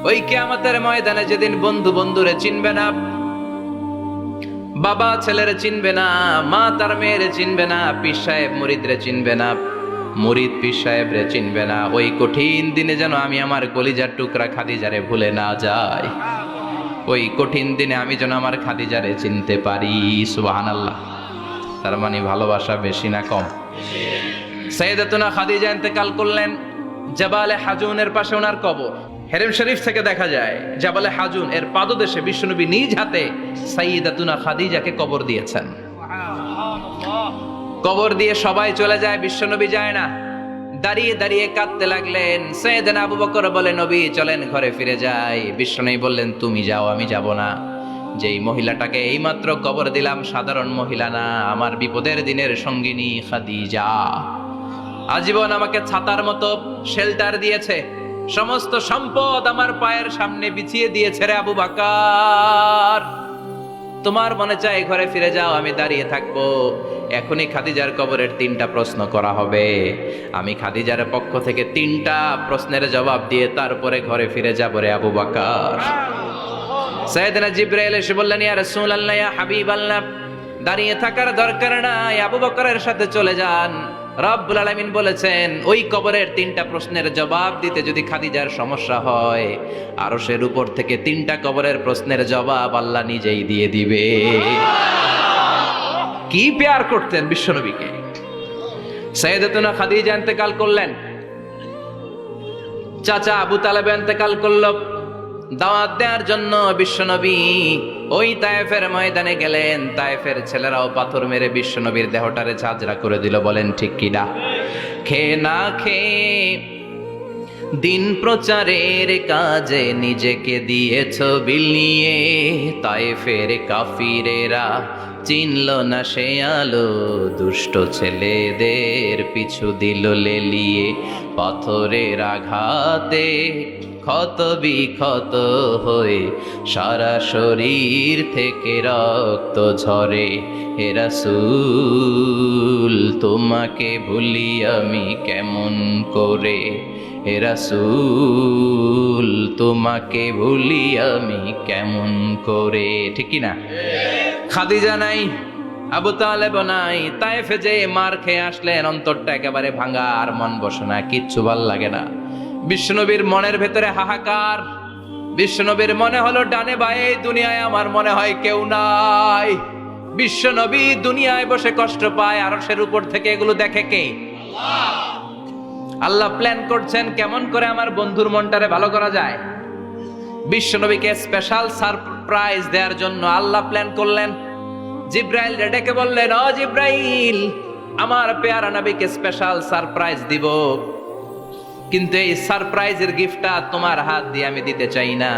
ওই কিয়ামতের ময়দানে যেদিন বন্ধু বন্ধুরে চিনবে না, বাবা ছেলেরে চিনবে না, মা তার মেয়েরে চিনবে না, পীর সাহেব মুরিদরে চিনবে না, মুরিদ পীর সাহেবরে চিনবে না, ওই কঠিন দিনে যেন আমি আমার কলিজার টুকরা খাদিজারে ভুলে না যাই। ওই কঠিন দিনে আমি যেন আমার খাদিজারে চিনতে পারি। সুবহানাল্লাহ। তার মানে ভালোবাসা বেশি না কম? সাইয়েদাতুনা খাদিজা ইন্তেকাল করলেন। জাবালে হাজুনের পাশে ওনার কবর। হেরেম শরীফ থেকে দেখা যায় জাবালে হাজুন এর পাদদেশে বিশ্বনবী নিজ হাতে সাইয়েদাতুনা খাদিজাকে কবর দিয়েছেন। কবর দিয়ে সবাই চলে যায়, বিশ্বনবী যায় না। দাঁড়িয়ে দাঁড়িয়ে কাঁদতে লাগলেন। সাইয়েদনা আবু বকর বলে, নবী চলেন ঘরে ফিরে যাই। বিশ্বনবী বললেন, তুমি যাও, আমি যাব না। যেই মহিলাটাকে এইমাত্র কবর দিলাম সাধারণ মহিলা না, আমার বিপদের দিনের সঙ্গিনী খাদিজা। আজীবন আমাকে ছাতার মতো শেল্টার দিয়েছে, সমস্ত সম্পদ আমার পায়ের সামনে বিছিয়ে দিয়েছে রে আবু বকর। তোমার মনে চায় ঘরে ফিরে যাও, আমি দাঁড়িয়ে থাকবো। এখনই খাদিজার কবরের 3টা প্রশ্ন করা হবে। আমি খাদিজার পক্ষ থেকে 3টা প্রশ্নের জবাব দিয়ে তারপরে ঘরে ফিরে যাব রে আবু বকর। সাইয়েদনা জিবরাইল এসে বললেন, ইয়া রাসূলুল্লাহ, ইয়া হাবিবাল্লাহ, দাঁড়িয়ে থাকার দরকার নাই, আবু বকরের সাথে চলে যান। রব্বুল আলামিন বলেছেন, ওই কবরের 3টা প্রশ্নের জবাব দিতে যদি খাদিজার সমস্যা হয়, আরশের উপর থেকে 3টা কবরের প্রশ্নের জবাব আল্লাহ নিজেই দিয়ে দিবে। কি প্যার করতেন বিশ্বনবীকে। সাইয়েদাতুনা খাদিজা ইন্তেকাল করলেন। চাচা আবু তালেব ইন্তেকাল করলো। দাওয়াত দেওয়ার জন্য বিশ্বনবী ওই তায়েফের ময়দানে গেলেন। তায়েফের ছেলেরাও পাথর মেরে বিশ্বনবীর দেহটারে ঝাঁঝরা করে দিল। বলেন ঠিক কিনা? খেয়ে না খেয়ে দিন প্রচারের কাজে নিজেকে দিয়েছ বিলিয়ে। তায়েফের কাফিরেরা চিনল না সে আলো, দুষ্ট ছেলেদের পিছু দিল লেলিয়ে। পাথরের আঘাতে ক্ষত বিক্ষত হয়ে সারা শরীর থেকে রক্ত ঝরে। হে রাসূল তোমাকে ভুলি আমি কেমন করে, হে রাসূল তোমাকে ভুলি আমি কেমন করে। ঠিক কি না? খাদিজা নাই, আবু তালেব নাই। তায়েফে যে মার খেয়ে আসলেন, অন্তরটা একেবারে ভাঙা, আর মন বসে না, কিচ্ছু ভাল লাগে না। বিশ্বনবীর মনের ভেতরে হাহাকার। বিশ্বনবীর মনে হলো, ডানে বায়ে দুনিয়ায় আমার মনে হয় কেউ নাই। বিশ্বনবী দুনিয়ায় বসে কষ্ট পায়, আরশের উপর থেকে এগুলো দেখে কে? আল্লাহ প্ল্যান করছেন কেমন করে আমার বন্ধুর মনটারে ভালো করা যায়। বিশ্বনবীকে স্পেশাল সারপ্রাইজ দেওয়ার জন্য আল্লাহ প্ল্যান করলেন। জিব্রাইল ডেকে বললেন, ও জিব্রাইল, আমার পেয়ারা নবীকে স্পেশাল সারপ্রাইজ দিব, কিন্তু এই সারপ্রাইজের গিফটটা তোমার হাত দিয়ে আমি দিতে চাই না,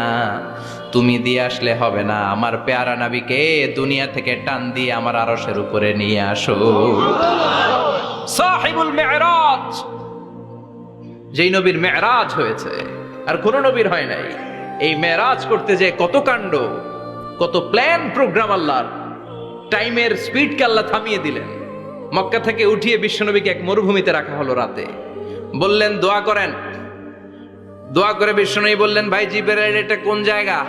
তুমি দিয়ে আসলে হবে না। আমার পেয়ারা নবীকে দুনিয়া থেকে টান দিয়ে আমার আরশের উপরে নিয়ে আসো। সাহিবুল মেরাজ, যেই নবীর মেরাজ হয়েছে আর কোন নবীর হয় নাই। এই মেরাজ করতে যে কত কাণ্ড, কত প্ল্যান প্রোগ্রাম আল্লাহর। টাইমের স্পিডকে আল্লাহ থামিয়ে দিলেন। মক্কা থেকে উঠিয়ে বিশ্বনবীকে এক মরুভূমিতে রাখা হলো রাতে। বললেন দোয়া করেন। দোয়া করে বিশ্বনবী বললেন, ভাই জিবরাইল, এটা কোন জায়গা,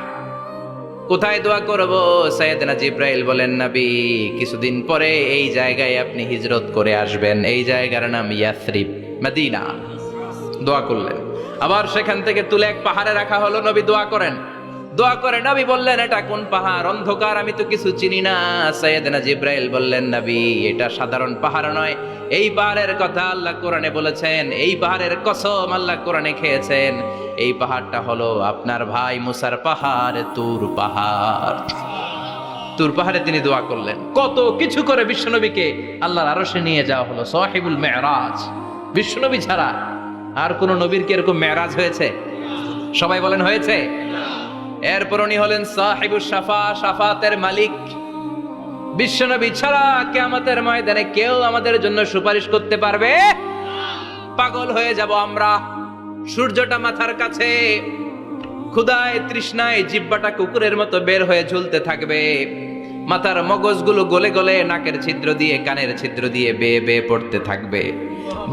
কোথায় দোয়া করব? সাইয়েদনা জিবরাইল বলেন, নবী কিছুদিন পরে এই জায়গায় আপনি হিজরত করে আসবেন, এই জায়গার নাম ইয়াসরিব, মদিনা। দোয়া করলেন। আবার সেখান থেকে তুলে এক পাহাড়ে রাখা হলো। নবী দোয়া করেন। দোয়া করে নবী বললেন, এটা কোন পাহাড়? অন্ধকার, আমি তো কিছু চিনি না। সাইয়েদনা জিবরাইল বললেন, নবী এটা সাধারণ পাহাড় নয়, এই পাহাড়ের কথা আল্লাহ কোরআনে বলেছেন, এই পাহাড়ের কসম আল্লাহ কোরআনে খেয়েছেন। এই পাহাড়টা হলো আপনার ভাই মুসার পাহাড়, তুর পাহাড়। তুর পাহাড়ে তিনি দোয়া করলেন। কত কিছু করে বিশ্বনবীকে আল্লাহর আরশে নিয়ে যাওয়া হলো। সাহিবুল মেরাজ। বিশ্বনবী ছাড়া আর কোন নবীর কি এরকম মেরাজ হয়েছে? সবাই বলেন হয়েছে। এরপর উনি হলেন সাহিবুস শাফা, শাফাতের মালিক। বিশ্বনবী ছাড়া কিয়ামতের ময়দানে কেউ আমাদের জন্য সুপারিশ করতে পারবে? পাগল হয়ে যাব আমরা। সূর্যটা মাথার কাছে, ক্ষুধায় তৃষ্ণায় জিহ্বাটা কুকুরের মতো বের হয়ে ঝুলতে থাকবে। মাথার মগজগুলো গলে গলে নাকের ছিদ্র দিয়ে, কানের ছিদ্র দিয়ে বেয়ে বেয়ে পড়তে থাকবে।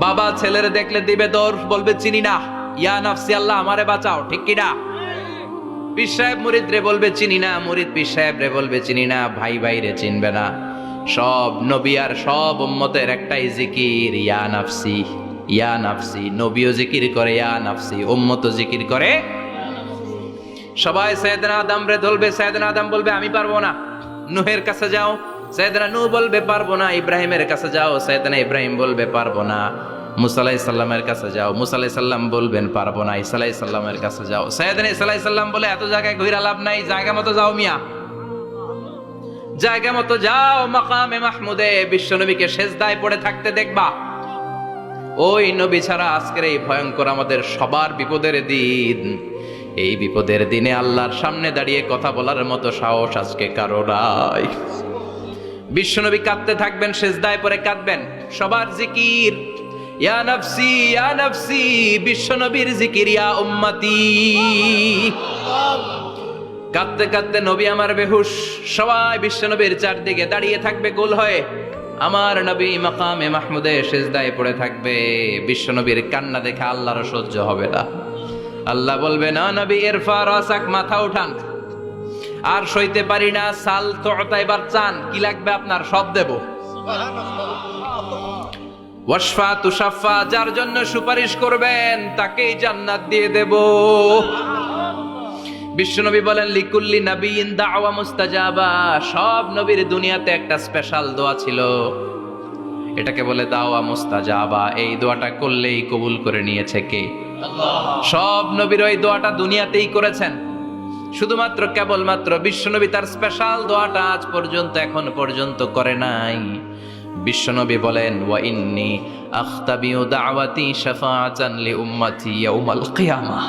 বাবা ছেলের দেখলে দিবে দৌড়, বলবে চিনি না, ইয়া নাফসি, আল্লাহ আমারে বাঁচাও। ঠিক কিনা? পীর সাহেব মুরিদ রে বলবে চিনি না, মুরিদ পীর সাহেব রে বলবে চিনি না, ভাই ভাই রে চিনবে না। সব নবী আর সব উম্মতের একটাই জিকির, ইয়া নাফসি ইয়া নাফসি। নবীও জিকির করে ইয়া নাফসি, উম্মতও জিকির করে। সবাই সাইয়েদনা আদম রে ধরবে, সাইয়েদনা আদম বলবে আমি পারবো না। নূহের কাছে যাও, সাইয়েদনা নূহ বলবে পারবো না। ইব্রাহিমের কাছে যাও, সাইয়েদনা ইব্রাহিম বলবে পারবো না। মুসা আলাইহিস সালামের কাছে যাও, মুসা আলাইহিস সালাম বলবেন পারবো না। ঈসা আলাইহিস সালামের কাছে যাও, সাইয়েদনা ঈসা আলাইহিস সালাম বলে এত জায়গায় ঘুরে লাভ নাই, জায়গা মতো যাও মিয়া, জায়গা মতো যাও। মাকামে মাহমুদে বিশ্বনবীকে সেজদায় পড়ে থাকতে দেখবা। ওই নবী ছাড়া আজকের এই ভয়ঙ্কর আমাদের সবার বিপদের দিন, এই বিপদের দিনে আল্লাহর সামনে দাঁড়িয়ে কথা বলার মতো সাহস আজকে কারো নাই। বিশ্বনবী কাঁদতে থাকবেন, সেজদায় পড়ে কাঁদবেন। সবার জিকির ইয়া নাফসি ইয়া নাফসি, বিশ্বনবীর জিকির ইয়া উম্মতি। কাঁদতে কাঁদতে নবী আমার বেহুশ, সবাই বিশ্বনবীর চারদিকে দাঁড়িয়ে থাকবে গোল হয়ে। আমার নবী মাকামে মাহমুদে সেজদায় পড়ে থাকবে। বিশ্বনবীর কান্না দেখে আল্লাহর সহ্য হবে না। আল্লাহ বলবে না নবী ইরফা রাসাক, মাথা উঠান, আর সইতে পারি না। সাল তোতা, এবার চান, কি লাগবে আপনার সব দেব। ওয়াশফা তুশাফা, যার জন্য সুপারিশ করবেন তাকেই জান্নাত দিয়ে দেব। বিশ্বনবী বলেন লিকুল্লি নাবিয়িন দাওয়া মুস্তাজাবা, সব নবীর দুনিয়াতে একটা স্পেশাল দোয়া ছিল, এটাকে বলে দাওয়া মুস্তাজাবা। এই দোয়াটা করলেই কবুল করে নিয়েছে কে? আল্লাহ। সব নবীর ওই দোয়াটা দুনিয়াতেই করেছেন, শুধুমাত্র কেবলমাত্র বিশ্বনবী তার স্পেশাল দোয়াটা আজ পর্যন্ত এখন পর্যন্ত করে নাই। বিশ্বনবী বলেন ওয়া ইন্নী আখতাবিউ দাওয়াতি শাফাআতান লি উম্মতি ইয়াউমাল কিয়ামাহ,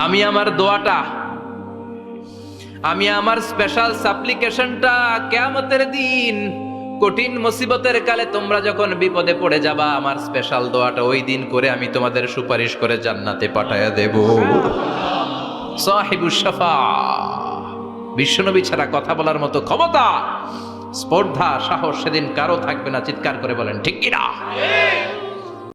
আমি আমার দোয়াটা, আমি আমার স্পেশাল সাপ্লিকেশনটা কিয়ামতের দিন কঠিন মুসিবতের কালে তোমরা যখন বিপদে পড়ে যাবা, আমার স্পেশাল দোয়াটা ওই দিন করে আমি তোমাদের সুপারিশ করে জান্নাতে পাঠায়া দেব। সাহিবুশ শাফা, বিশ্বনবী ছাড়া কথা বলার মতো ক্ষমতা, স্পর্ধা, সাহস সেদিন কারো থাকবে না। চিৎকার করে বলেন ঠিক কিনা?